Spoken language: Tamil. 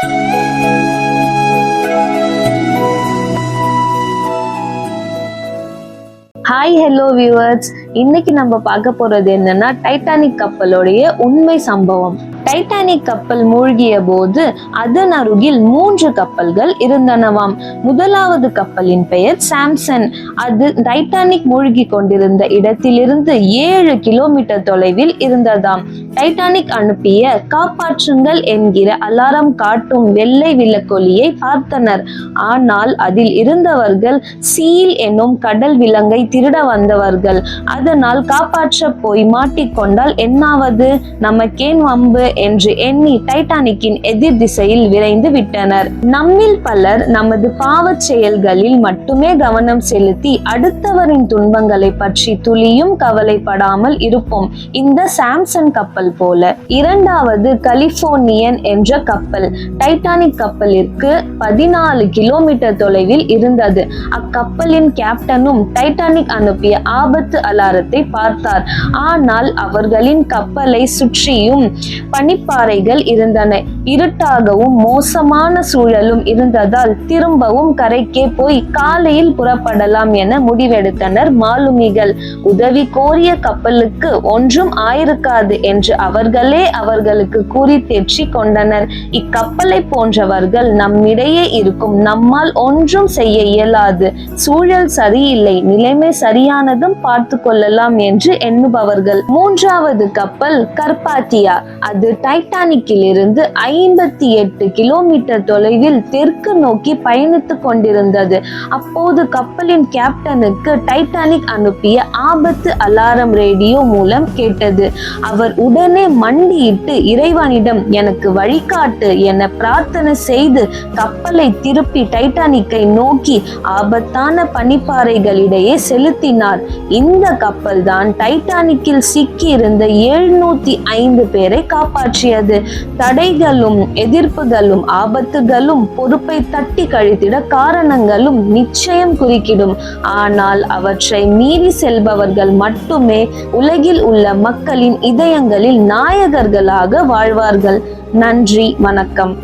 ஹாய் ஹலோ வியூவர்ஸ், இன்னைக்கு நம்ம பார்க்க போறது என்னன்னா டைட்டானிக் கப்பலுடைய உண்மை சம்பவம். டைட்டானிக் கப்பல் மூழ்கிய போது அதன் அருகில் 3 கப்பல்கள் இருந்தனவாம். முதலாவது கப்பலின் பெயர் சாம்சன். அது டைட்டானிக் மூழ்கி கொண்டிருந்த இடத்திலிருந்து 7 கிலோமீட்டர் தொலைவில் இருந்ததாம். டைட்டானிக் அனுப்பிய காப்பாற்றுங்கள் என்கிற அலாரம் காட்டும் வெள்ளை விளக்கொலியை பார்த்தனர். ஆனால் அதில் இருந்தவர்கள் சீல் என்னும் கடல் விலங்கை திருட வந்தவர்கள். அதனால் காப்பாற்ற போய் மாட்டிக்கொண்டால் என்னாவது, நமக்கேன் வம்பு என்று எண்ணி டைட்டானிக்கின் எதிர் திசையில் விரைந்து விட்டனர். நம்மில் பலர் நமது பாவச் செயல்களில் மட்டுமே கவனம் செலுத்தி அடுத்தவரின் துன்பங்களை பற்றி துளியும் கவலைப்படாமல் இருப்போம். இந்த சாம்சன் கப்பல் போல. இரண்டாவது கலிபோர்னியன் என்ற கப்பல் டைட்டானிக் கப்பலிற்கு 14 கிலோமீட்டர் தொலைவில் இருந்தது. அக்கப்பலின் கேப்டனும் டைட்டானிக் அனுப்பிய ஆபத்து அலாரத்தை பார்த்தார். ஆனால் அவர்களின் கப்பலை சுற்றியும் பனிப்பாறைகள் இருந்தன. இருட்டாகவும் மோசமான சூழலும் இருந்ததால் திரும்பவும் கரைக்கே போய் காலையில் புறப்படலாம் என முடிவெடுத்தனர் மாலுமிகள். உதவி கோரிய கப்பலுக்கு ஒன்றும் ஆயிருக்காது என்று அவர்களே அவர்களுக்கு கூறி தேற்றி கொண்டனர். இக்கப்பலை போன்றவர்கள் நம்மிடையே இருக்கும். நம்மால் ஒன்றும் செய்ய இயலாது, சூழல் சரியில்லை, நிலைமை சரியானதும் பார்த்து கொள்ளலாம் என்று எண்ணுபவர்கள். மூன்றாவது கப்பல் கர்பாத்தியா. அது டைட்டானிக்கில் இருந்து 58 கிலோமீட்டர் தொலைவில் தெற்கு நோக்கி பயணித்துக் கொண்டிருந்தது. அப்போது கப்பலின் கேப்டனுக்கு டைட்டானிக் அனுப்பிய ஆபத்து அலாரம் ரேடியோ மூலம் கேட்டது. அவர் உடனே மண்டியிட்டு இறைவனிடம் எனக்கு வழிகாட்டு என பிரார்த்தனை செய்து கப்பலை திருப்பி டைட்டானிக்கை நோக்கி ஆபத்தான பனிப்பாறைகளிடையே செலுத்தினார். இந்த கப்பல் தான் டைட்டானிக்கில் சிக்கி இருந்த 705 பேரை காப்பாற்றியது. தடைகளும் எதிர்ப்புகளும் ஆபத்துகளும் பொறுப்பை தட்டி கழித்திட காரணங்களும் நிச்சயம் குறுக்கிடும். ஆனால் அவற்றை மீறி செல்பவர்கள் மட்டுமே உலகில் உள்ள மக்களின் இதயங்களில் நாயகர்களாக வாழ்வார்கள். நன்றி, வணக்கம்.